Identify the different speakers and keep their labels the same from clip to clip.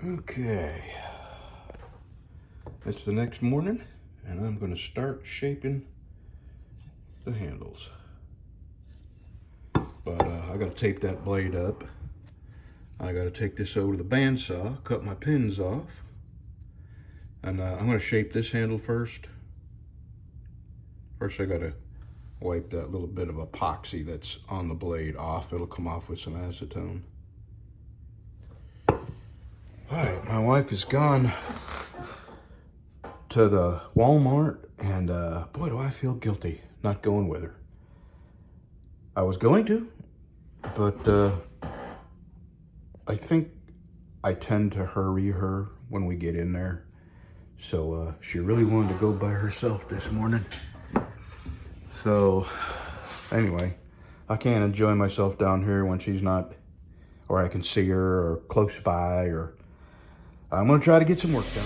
Speaker 1: Okay, it's the next morning and I'm going to start shaping the handles. But I got to tape that blade up. I got to take this over to the bandsaw, cut my pins off, and I'm going to shape this handle first. First I got to wipe that little bit of epoxy that's on the blade off. It'll come off with some acetone. Alright, my wife is gone to the Walmart, and boy, do I feel guilty not going with her. I was going to, but I think I tend to hurry her when we get in there. So she really wanted to go by herself this morning. So anyway, I can't enjoy myself down here when she's not, or I can see her or close by, or I'm going to try to get some work done.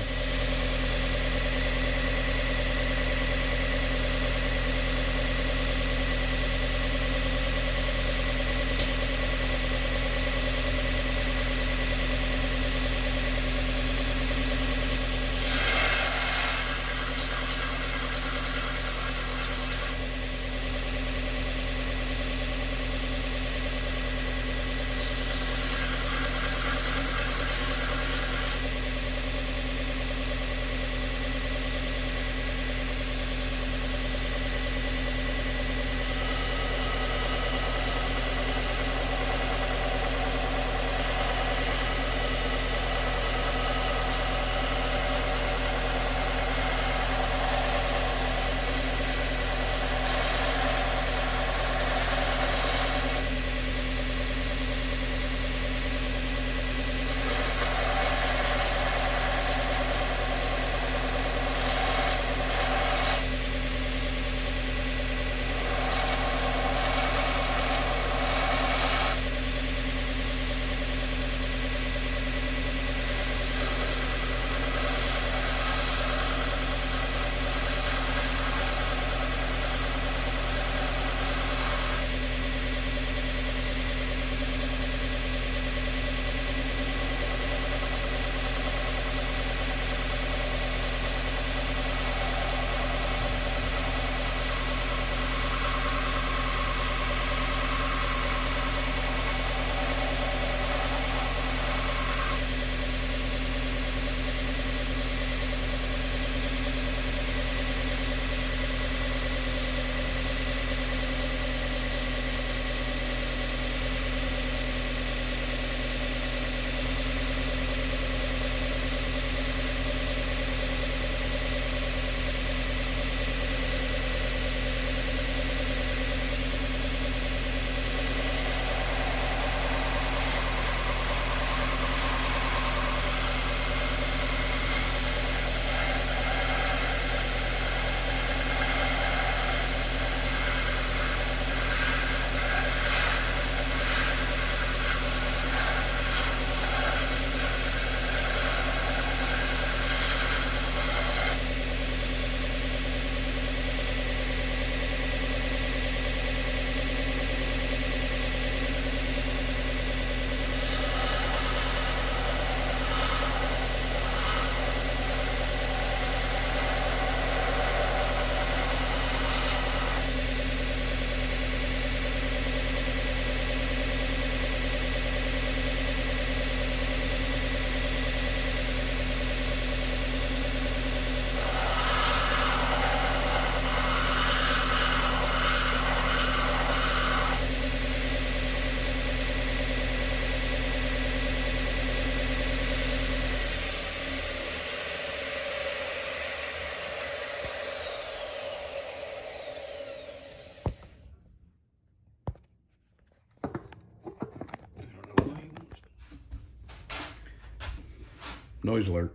Speaker 1: Noise alert.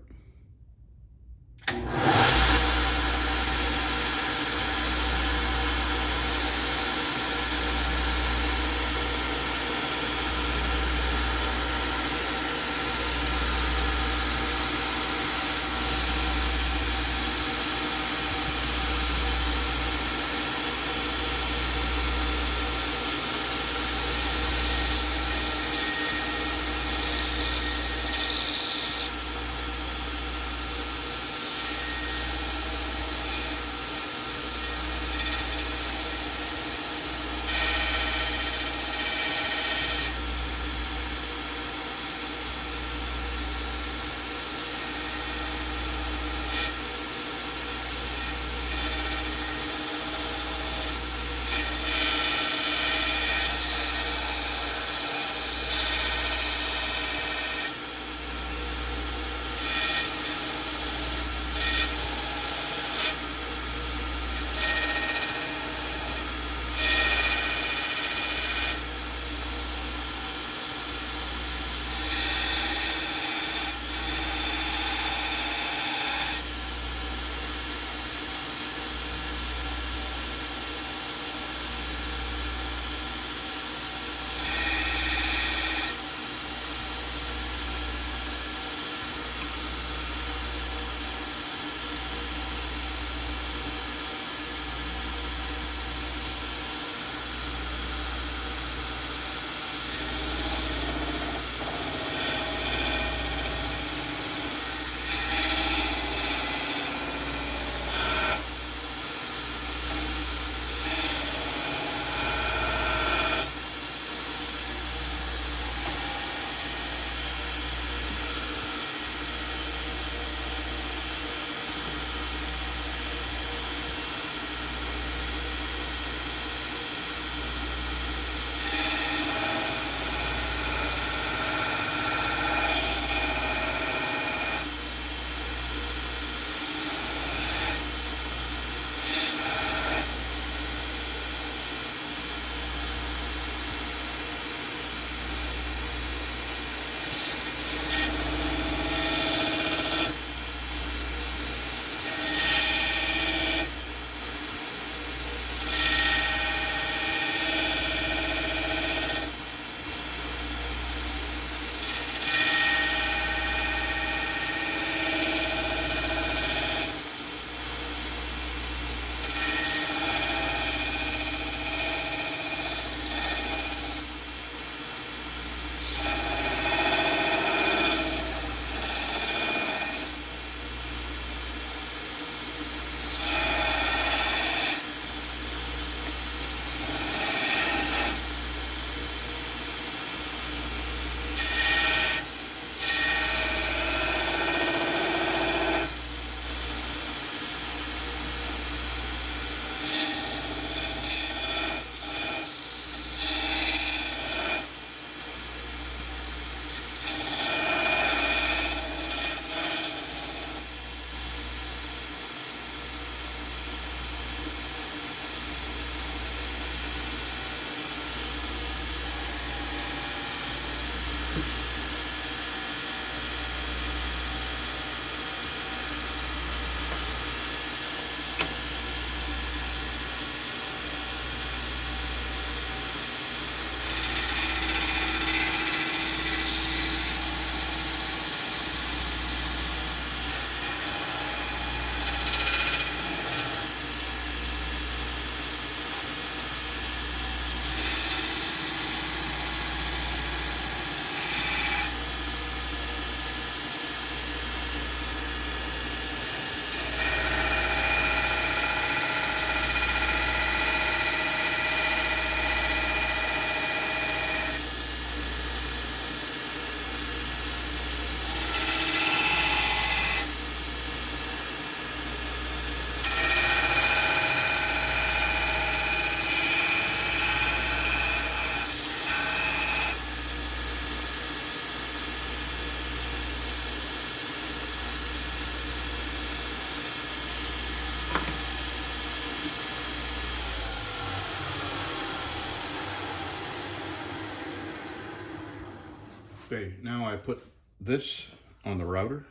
Speaker 1: Okay, now I put this on the router,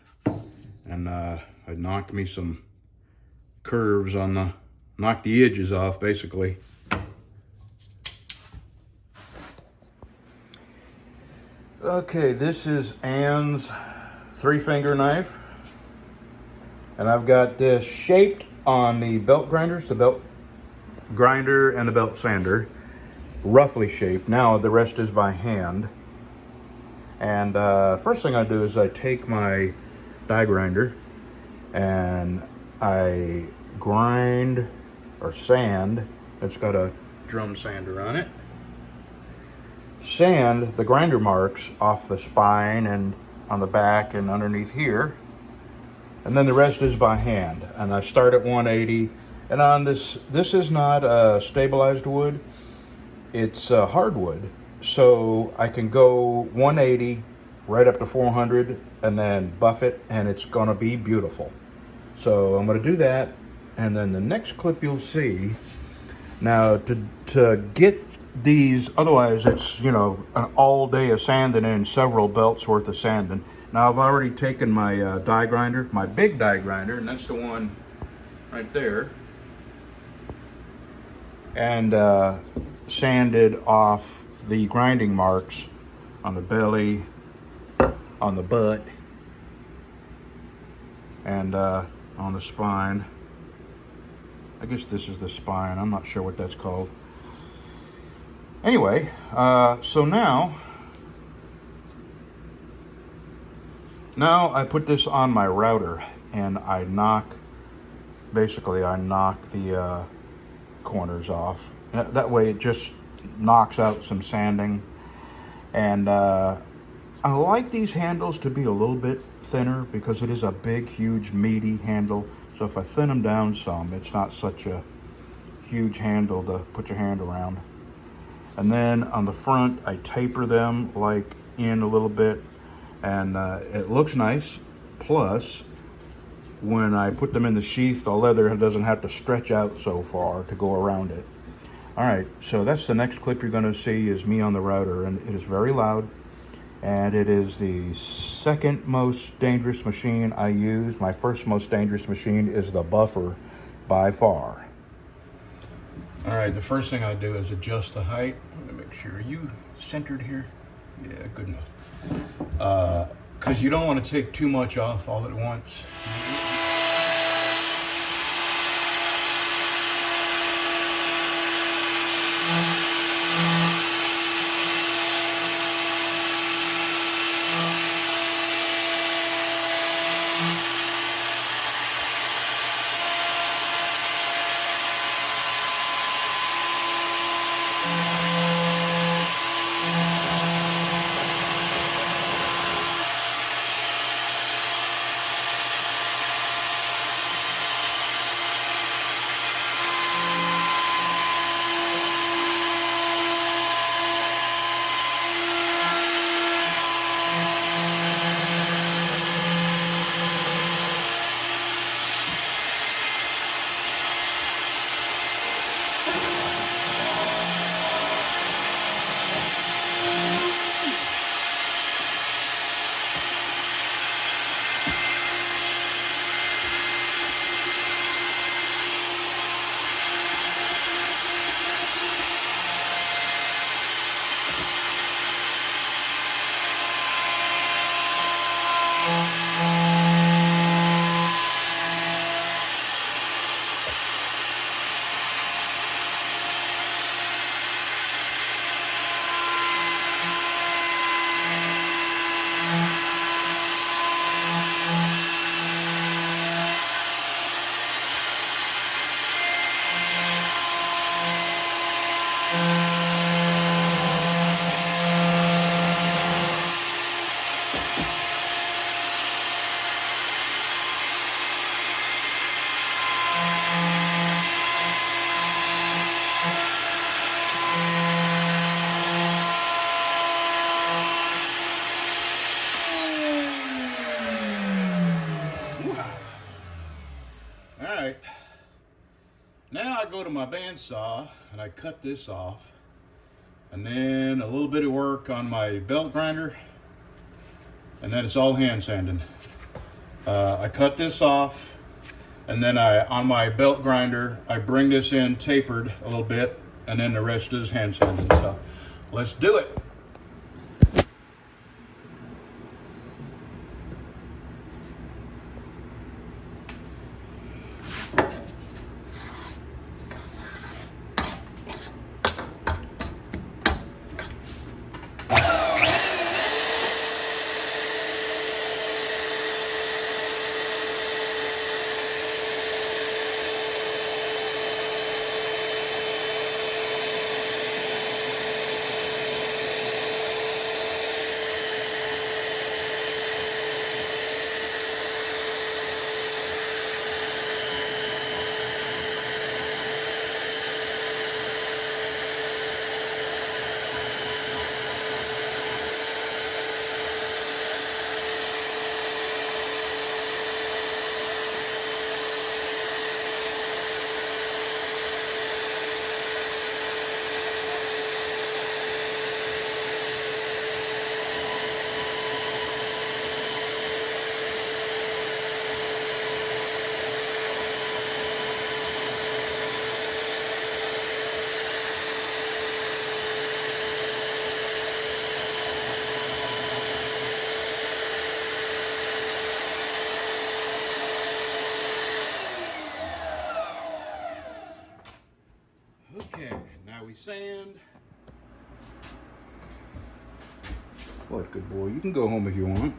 Speaker 1: and I knocked me some curves on the, knocked the edges off basically. Okay, this is Ann's 3-finger knife, and I've got this shaped on the belt grinders, the belt grinder and the belt sander, roughly shaped. Now the rest is by hand. And first thing I do is I take my die grinder and I grind or sand. It's got a drum sander on it. Sand the grinder marks off the spine and on the back and underneath here. And then the rest is by hand. And I start at 180. And on this is not stabilized wood. It's hardwood. So I can go 180 right up to 400 and then buff it, and it's gonna be beautiful. So I'm gonna do that, and then the next clip you'll see. Now to get these, otherwise it's, you know, an all day of sanding and several belts worth of sanding. Now I've already taken my die grinder, my big die grinder, and that's the one right there, and sanded off the grinding marks on the belly, on the butt, and on the spine. I guess this is the spine. I'm not sure what that's called. Anyway, so now I put this on my router and I knock the corners off. That way it just knocks out some sanding. And I like these handles to be a little bit thinner because it is a big, huge, meaty handle. So if I thin them down some, it's not such a huge handle to put your hand around. And then on the front, I taper them like in a little bit, and it looks nice. Plus, when I put them in the sheath, the leather doesn't have to stretch out so far to go around it. All right, so that's the next clip you're gonna see is me on the router, and it is very loud, and it is the second most dangerous machine I use. My first most dangerous machine is the buffer by far. All right, the first thing I do is adjust the height. Let me make sure, are you centered here? Yeah, good enough. Because you don't want to take too much off all at once. Alright, now I go to my bandsaw and I cut this off, and then a little bit of work on my belt grinder, and then it's all hand sanding. I cut this off, and then on my belt grinder, I bring this in tapered a little bit, and then the rest is hand sanding. So let's do it. Okay, now we sand. What, good boy? You can go home if you want.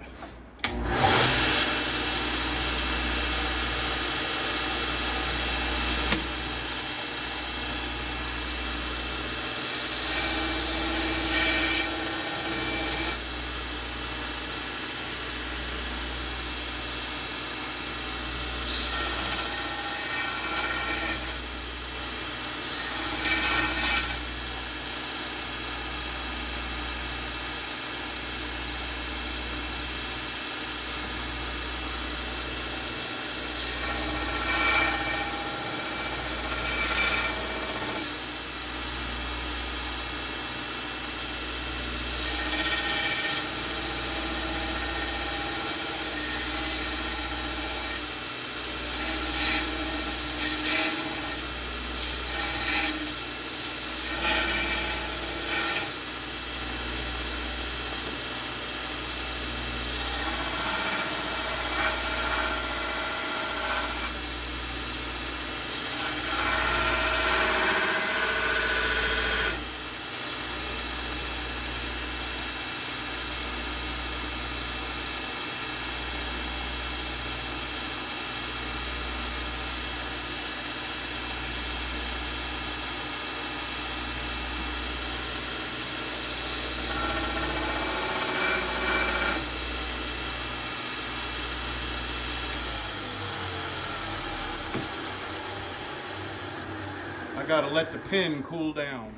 Speaker 1: I gotta let the pin cool down.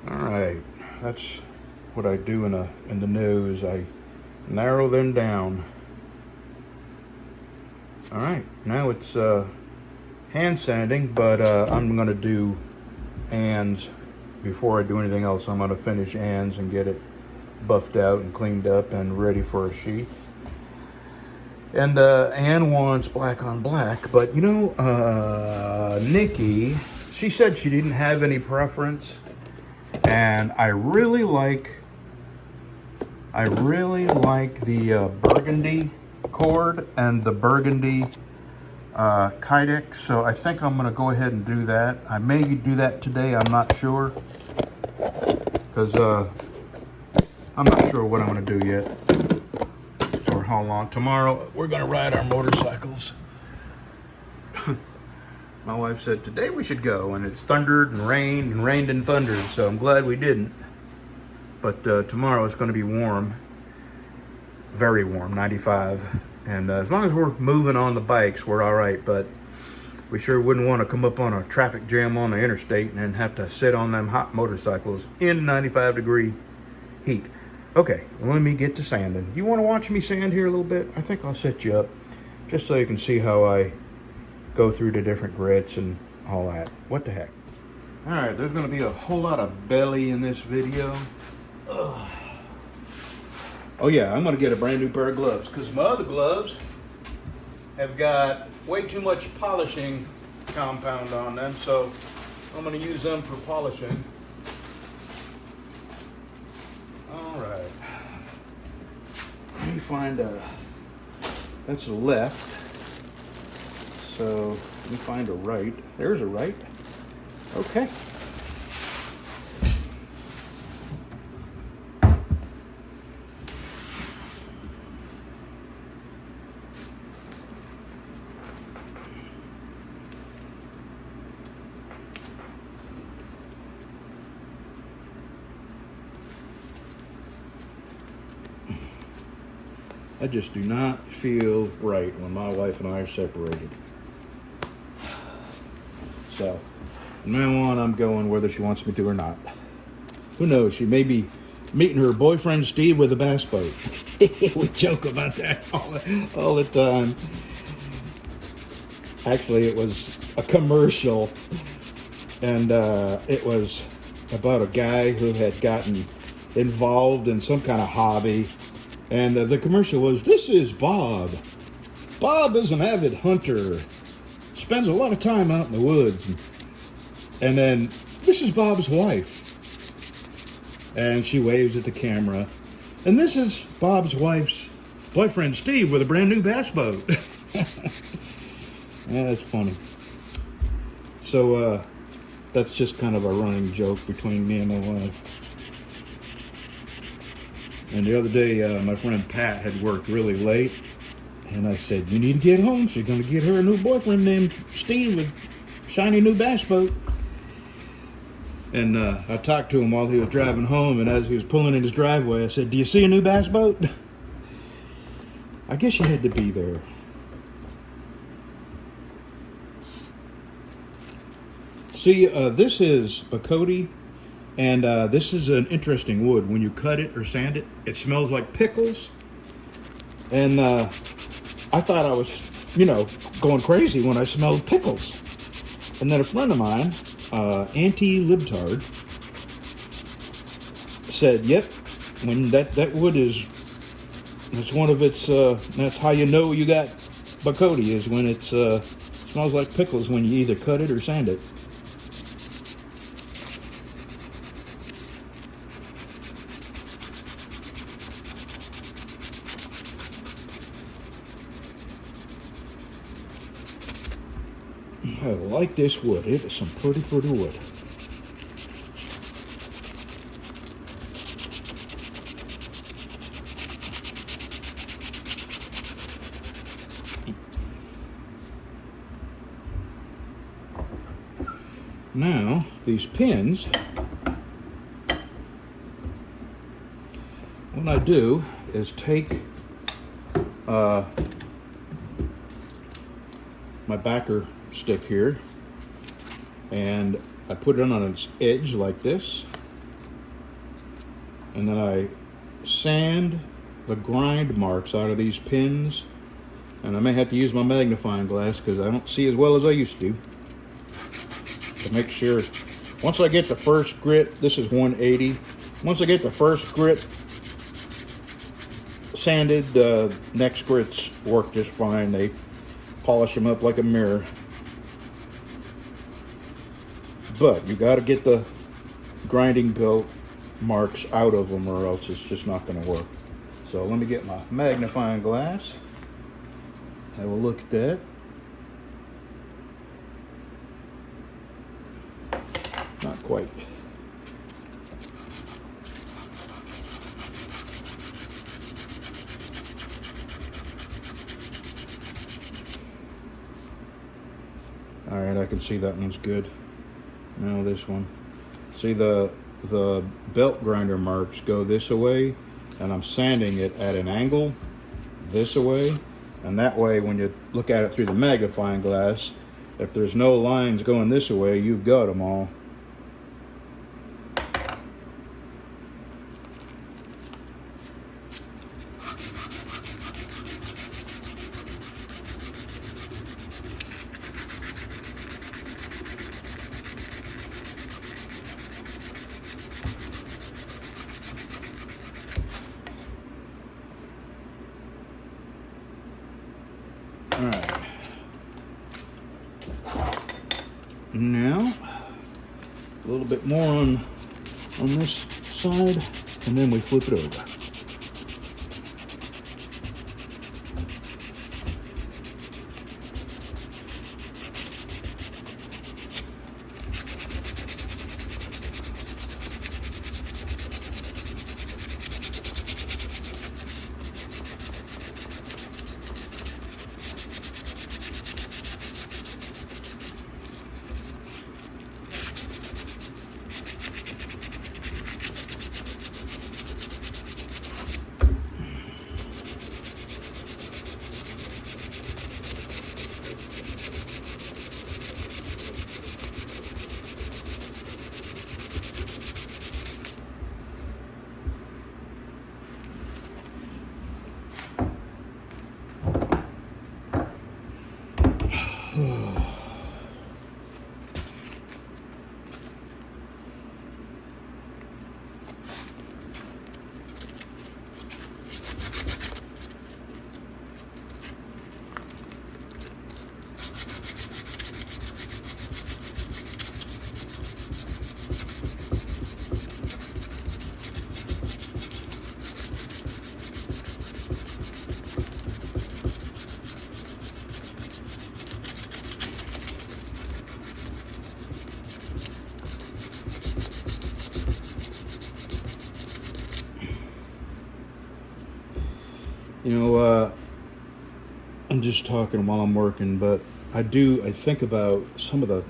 Speaker 1: All right, that's what I do in the nose. I narrow them down. All right, now it's hand sanding, but I'm gonna do ands before I do anything else. I'm gonna finish ands and get it buffed out and cleaned up and ready for a sheath. And Ann wants black on black, but you know, Nikki, she said she didn't have any preference, and I really like the burgundy cord and the burgundy kydex, so I think I'm gonna go ahead and do that. I may do that today, I'm not sure, because I'm not sure what I'm gonna do yet or how long. Tomorrow we're gonna ride our motorcycles. My wife said today we should go, and it's thundered and rained and thundered, so I'm glad we didn't. But tomorrow it's going to be warm, very warm, 95. And as long as we're moving on the bikes, we're all right. But we sure wouldn't want to come up on a traffic jam on the interstate and then have to sit on them hot motorcycles in 95-degree heat. Okay, well, let me get to sanding. You want to watch me sand here a little bit? I think I'll set you up just so you can see how I go through the different grits and all that. What the heck? All right, there's going to be a whole lot of belly in this video. Ugh. Oh yeah, I'm gonna get a brand new pair of gloves because my other gloves have got way too much polishing compound on them, so I'm gonna use them for polishing. All right. Let me find that's a left. So let me find a right. There's a right. Okay. I just do not feel right when my wife and I are separated. So, from now on, I'm going whether she wants me to or not. Who knows? She may be meeting her boyfriend Steve with a bass boat. We joke about that all the time. Actually, it was a commercial, and it was about a guy who had gotten involved in some kind of hobby. And the commercial was, "This is Bob. Bob is an avid hunter. Spends a lot of time out in the woods." And then, "This is Bob's wife." And she waves at the camera. "And this is Bob's wife's boyfriend, Steve, with a brand new bass boat." Yeah, that's funny. So, that's just kind of a running joke between me and my wife. And the other day, my friend Pat had worked really late, and I said, "You need to get home. She's going to get her a new boyfriend named Steve with a shiny new bass boat." And I talked to him while he was driving home, and as he was pulling in his driveway, I said, "Do you see a new bass boat?" I guess you had to be there. See, this is Bacote. And this is an interesting wood. When you cut it or sand it, it smells like pickles. And I thought I was, going crazy when I smelled pickles. And then a friend of mine, anti-libtard, said, "Yep, when that wood is, that's one of its, that's how you know you got Bacote, is when it smells like pickles when you either cut it or sand it." I like this wood. It is some pretty wood. Now, these pins, what I do is take my backer stick here, and I put it on its edge like this, and then I sand the grind marks out of these pins, and I may have to use my magnifying glass because I don't see as well as I used to make sure. Once I get the first grit, this is 180, once I get the first grit sanded, the next grits work just fine. They polish them up like a mirror. But you got to get the grinding belt marks out of them, or else it's just not going to work. So let me get my magnifying glass. Have a look at that. Not quite. All right, I can see that one's good. Now this one. See, the belt grinder marks go this way, and I'm sanding it at an angle this way, and that way when you look at it through the magnifying glass, if there's no lines going this way, you've got them all. Now, a little bit more on this side, and then we flip it over. You know, I'm just talking while I'm working, but I think about some of the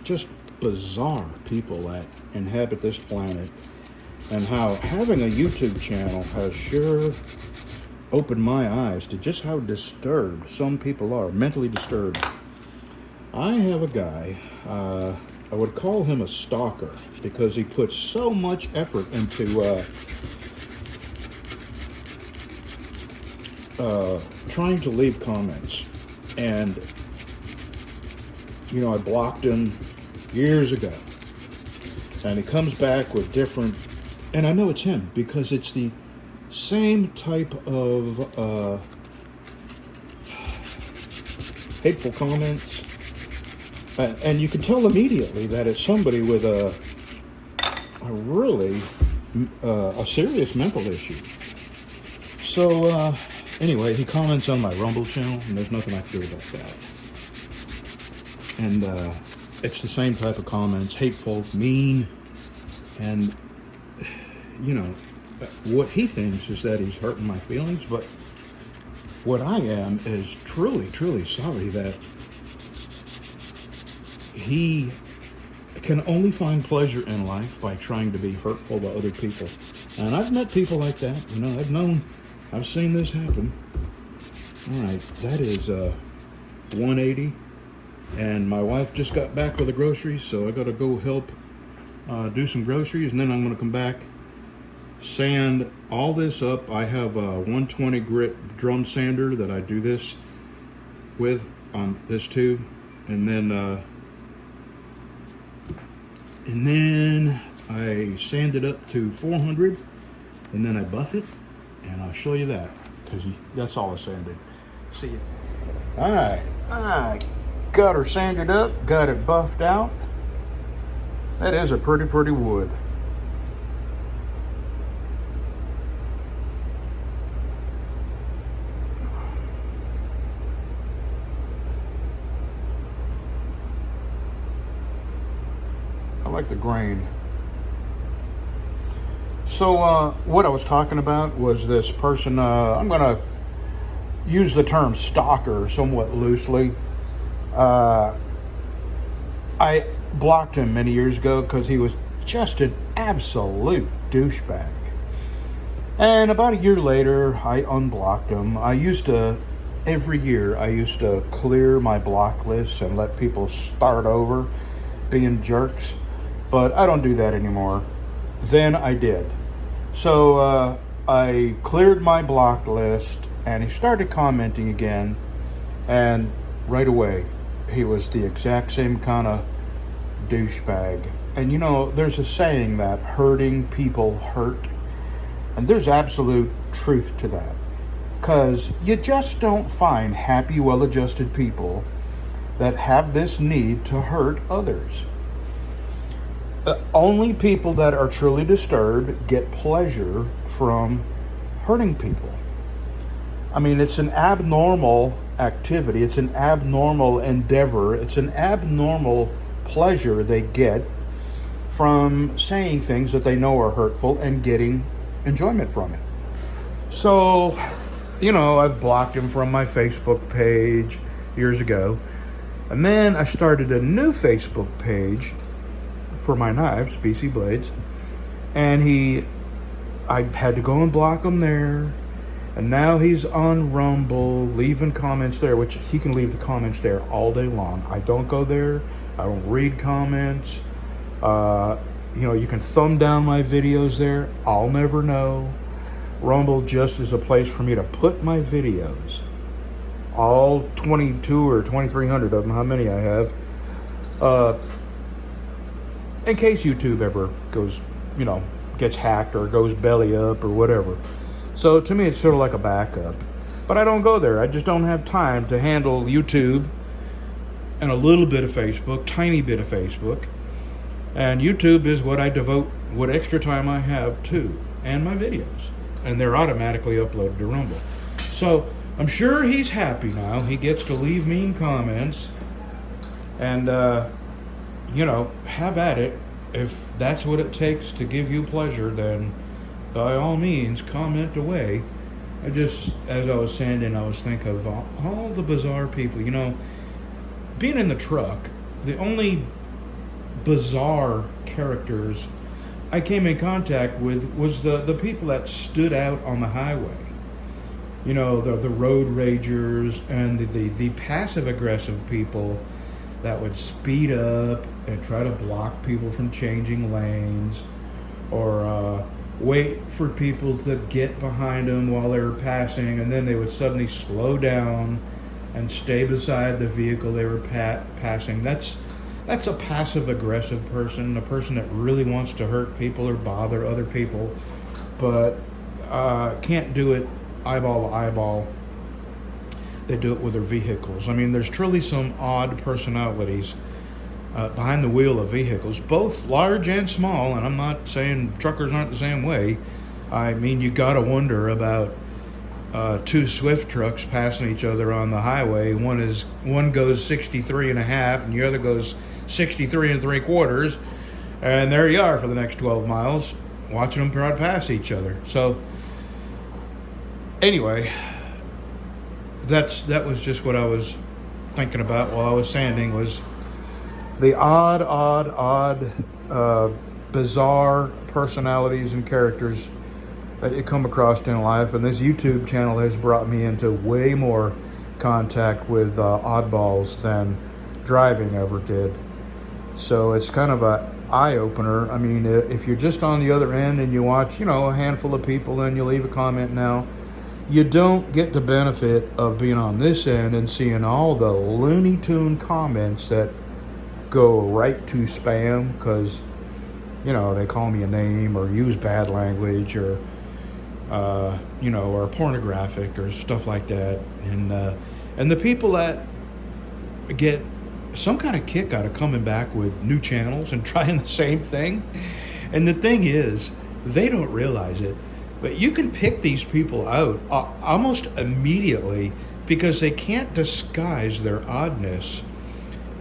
Speaker 1: just bizarre people that inhabit this planet, and how having a YouTube channel has sure opened my eyes to just how disturbed some people are, mentally disturbed. I have a guy, I would call him a stalker, because he puts so much effort into trying to leave comments. And, you know, I blocked him years ago. And he comes back with different, and I know it's him, because it's the same type of hateful comments. And you can tell immediately that it's somebody with a really a serious mental issue. So anyway, he comments on my Rumble channel, and there's nothing I can do about that. And it's the same type of comments, hateful, mean, and you know, what he thinks is that he's hurting my feelings, but what I am is truly, truly sorry that he can only find pleasure in life by trying to be hurtful to other people. And I've met people like that. You know, I've seen this happen. All right, that is 180. And my wife just got back with the groceries, so I got to go help do some groceries, and then I'm going to come back, sand all this up. I have a 120 grit drum sander that I do this with on this too, and then I sand it up to 400, and then I buff it, and I'll show you that, because that's all I sanded. See ya. All right, I got her sanded up, got it buffed out. That is a pretty wood. I like the grain. So what I was talking about was this person, I'm going to use the term stalker somewhat loosely. I blocked him many years ago because he was just an absolute douchebag. And about a year later, I unblocked him. Every year, I used to clear my block list and let people start over being jerks. But I don't do that anymore. Then I did. So I cleared my block list, and he started commenting again. And right away, he was the exact same kind of douchebag. And you know, there's a saying that hurting people hurt. And there's absolute truth to that. Because you just don't find happy, well-adjusted people that have this need to hurt others. Only people that are truly disturbed get pleasure from hurting people. I mean, it's an abnormal activity. It's an abnormal endeavor. It's an abnormal pleasure they get from saying things that they know are hurtful and getting enjoyment from it. So, you know, I've blocked him from my Facebook page years ago. And then I started a new Facebook page for my knives, BC Blades. And I had to go and block him there. And now he's on Rumble, leaving comments there, which he can leave the comments there all day long. I don't go there. I don't read comments. You know, you can thumb down my videos there. I'll never know. Rumble just is a place for me to put my videos. All 22 or 2,300 of them, how many I have. In case YouTube ever goes, you know, gets hacked or goes belly up or whatever. So to me, it's sort of like a backup. But I don't go there. I just don't have time to handle YouTube and a little bit of Facebook, tiny bit of Facebook. And YouTube is what I devote what extra time I have to, and my videos. And they're automatically uploaded to Rumble. So I'm sure he's happy now. He gets to leave mean comments. And, you know, have at it. If that's what it takes to give you pleasure, then by all means, comment away. As I was sanding, I was thinking of all the bizarre people. You know, being in the truck, the only bizarre characters I came in contact with was the people that stood out on the highway. You know, the road ragers and the passive-aggressive people that would speed up and try to block people from changing lanes, or wait for people to get behind them while they were passing, and then they would suddenly slow down and stay beside the vehicle they were passing. That's a passive-aggressive person, a person that really wants to hurt people or bother other people, but can't do it eyeball to eyeball. They do it with their vehicles. I mean, there's truly some odd personalities behind the wheel of vehicles, both large and small, and I'm not saying truckers aren't the same way. I mean, you gotta wonder about two Swift trucks passing each other on the highway. One goes 63 and a half, and the other goes 63 and 3/4, and there you are for the next 12 miles watching them try to pass each other. So anyway, that was just what I was thinking about while I was sanding, was the odd, bizarre personalities and characters that you come across in life. And this YouTube channel has brought me into way more contact with oddballs than driving ever did. So it's kind of a eye-opener. I mean, if you're just on the other end and you watch, you know, a handful of people and you leave a comment now, you don't get the benefit of being on this end and seeing all the Looney Tune comments that go right to spam because, you know, they call me a name or use bad language or, you know, or pornographic or stuff like that. And the people that get some kind of kick out of coming back with new channels and trying the same thing. And the thing is, they don't realize it, but you can pick these people out almost immediately because they can't disguise their oddness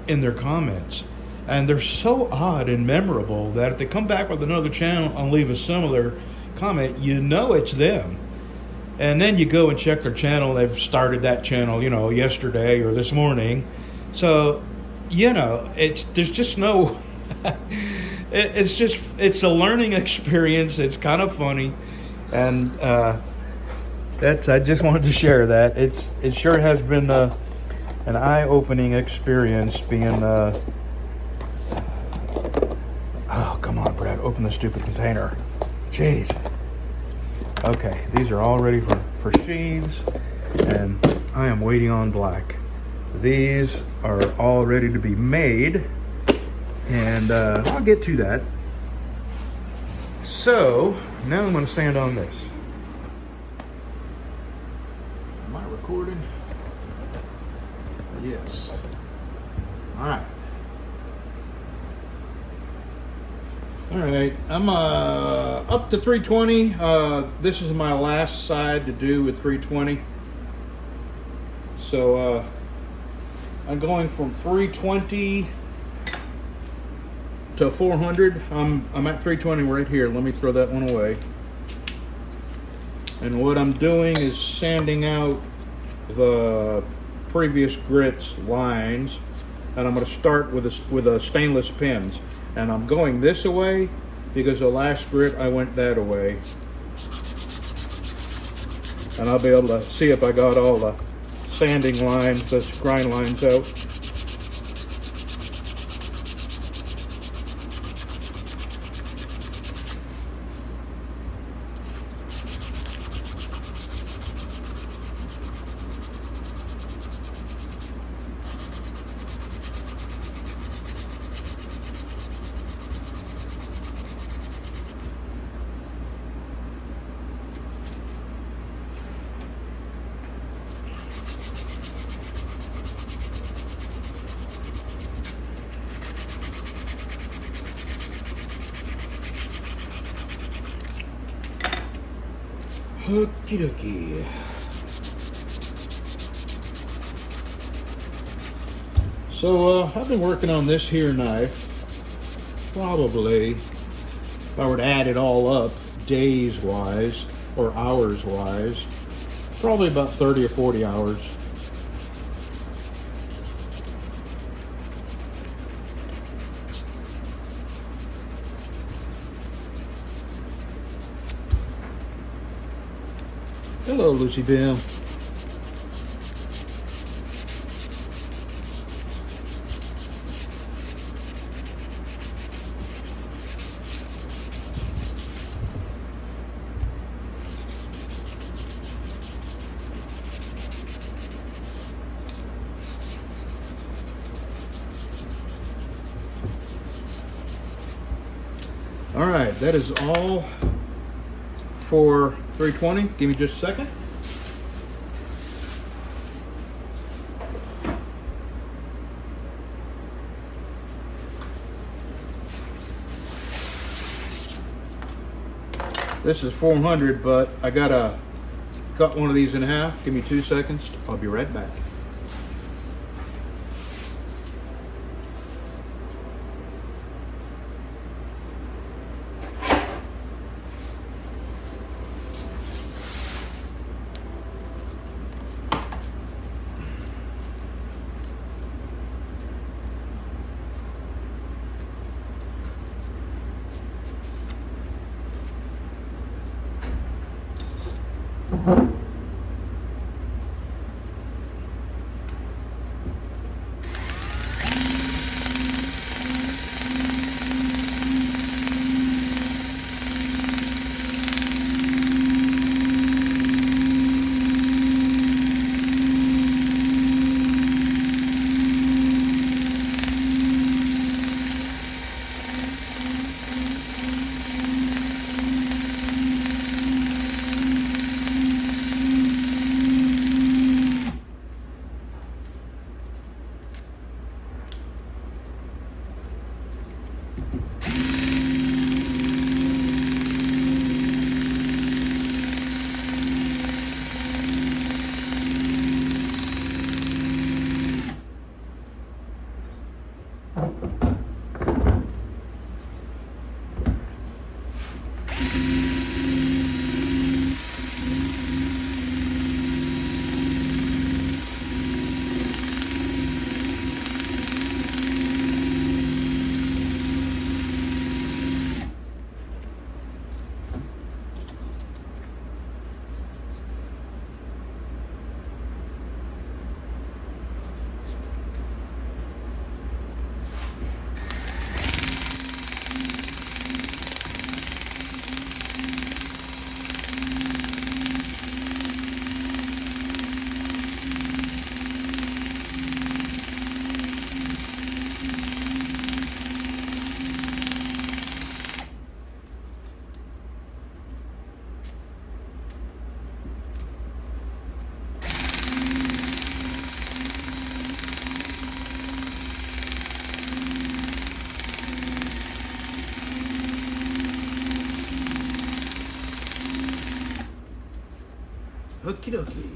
Speaker 1: in their comments. And they're so odd and memorable that if they come back with another channel and leave a similar comment, you know it's them. And then you go and check their channel. They've started that channel, you know, yesterday or this morning. So, you know, there's just no, it's a learning experience. It's kind of funny. And I just wanted to share that. It sure has been an eye-opening experience being, oh, come on, Brad, open the stupid container. Jeez. Okay, these are all ready for sheaths, and I am waiting on black. These are all ready to be made, and I'll get to that. So, now I'm going to sand on this. Am I recording? Yes. All right, I'm up to 320. This is my last side to do with 320. So I'm going from 320 to 400. I'm at 320 right here. Let me throw that one away. And what I'm doing is sanding out the previous grit's lines, and I'm going to start with a stainless pins. And I'm going this away because the last grit I went that away. And I'll be able to see if I got all the sanding lines, the grind lines out. Okie dokie. So I've been working on this here knife probably, if I were to add it all up, days wise or hours wise, probably about 30 or 40 hours. Hello, Lucy Bill. All right, that is all for 320. Give me just a second. This is 400, but I gotta cut one of these in half. Give me 2 seconds. I'll be right back. Okie dokie.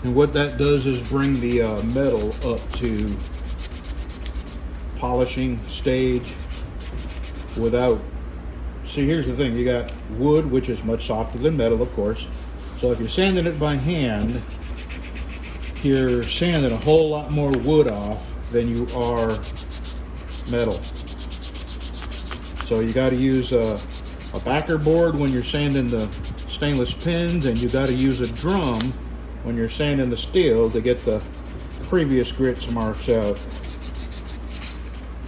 Speaker 1: And what that does is bring the metal up to polishing stage without. See, here's the thing. You got wood, which is much softer than metal, of course. So if you're sanding it by hand, you're sanding a whole lot more wood off than you are metal. So you got to use a backer board when you're sanding the stainless pins, and you got to use a drum when you're sanding the steel to get the previous grits marks out.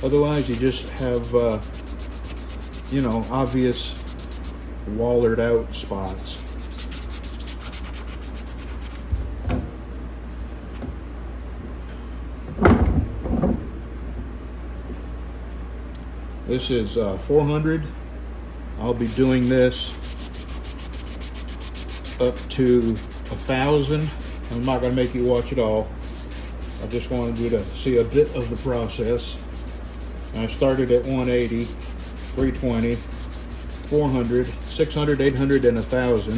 Speaker 1: Otherwise, you just have, you know, obvious wallered out spots. This is 400. I'll be doing this up to 1,000. I'm not going to make you watch it all. I just wanted you to see a bit of the process. I started at 180, 320, 400, 600, 800, and 1,000.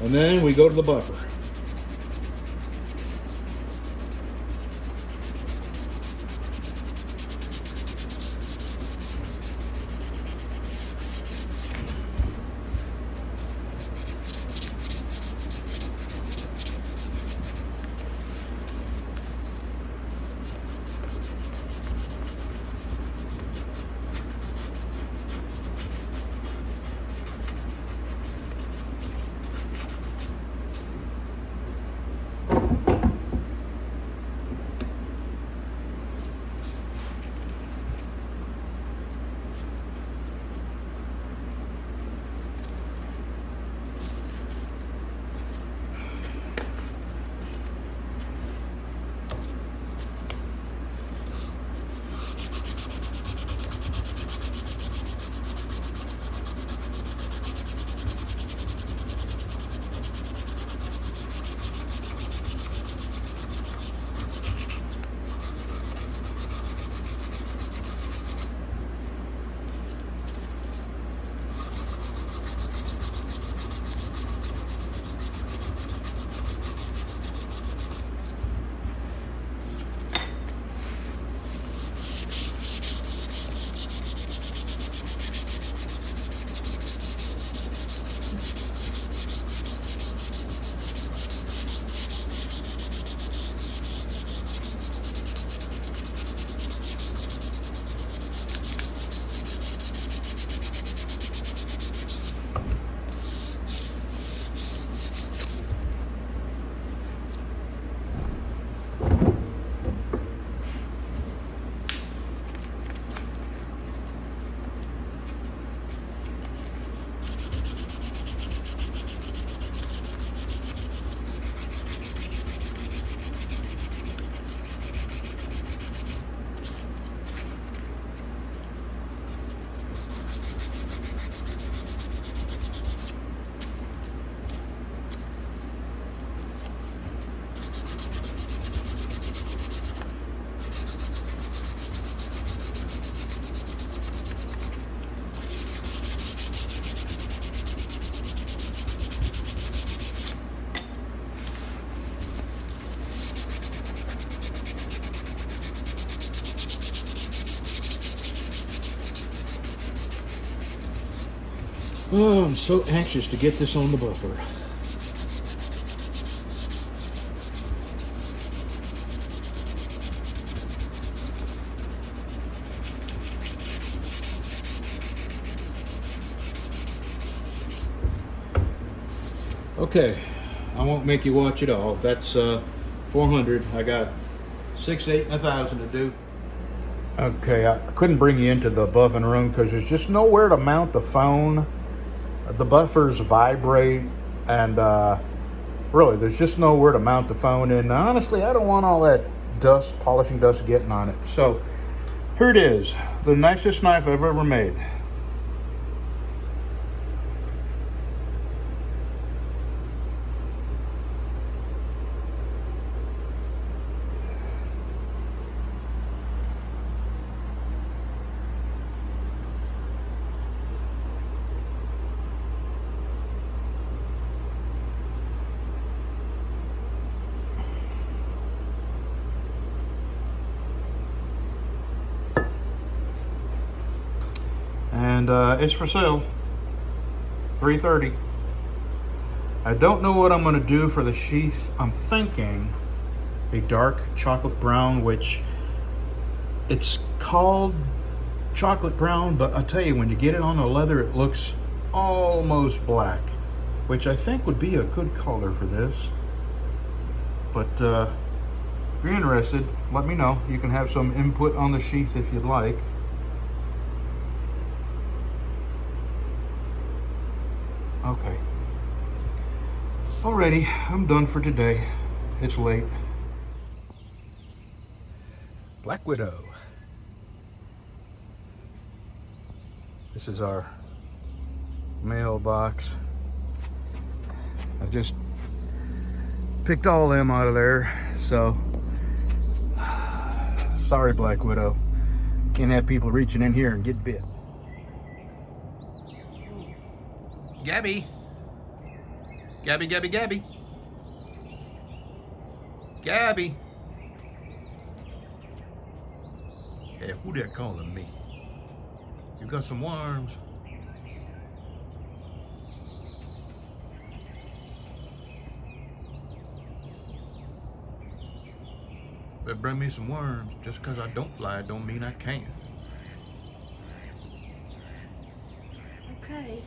Speaker 1: And then we go to the buffer. Oh, I'm so anxious to get this on the buffer. Okay, I won't make you watch it all. That's 400. I got 6, 8, and 1,000 to do. Okay, I couldn't bring you into the buffing room because there's just nowhere to mount the phone. The buffers vibrate, and really, there's just nowhere to mount the phone. And honestly, I don't want all that dust, polishing dust, getting on it. So here it is, the nicest knife I've ever made. and it's for sale. $330. I don't know what I'm going to do for the sheath. I'm thinking a dark chocolate brown, which it's called chocolate brown, but I'll tell you, when you get it on the leather, it looks almost black, which I think would be a good color for this. But if you're interested, let me know. You can have some input on the sheath if you'd like. Okay. Alrighty, I'm done for today. It's late. Black Widow. This is our mailbox. I just picked all them out of there, so sorry, Black Widow. Can't have people reaching in here and get bit. Gabby. Gabby, Gabby, Gabby. Gabby. Hey, who that calling me? You got some worms? Better bring me some worms. Just because I don't fly don't mean I can't.
Speaker 2: Okay.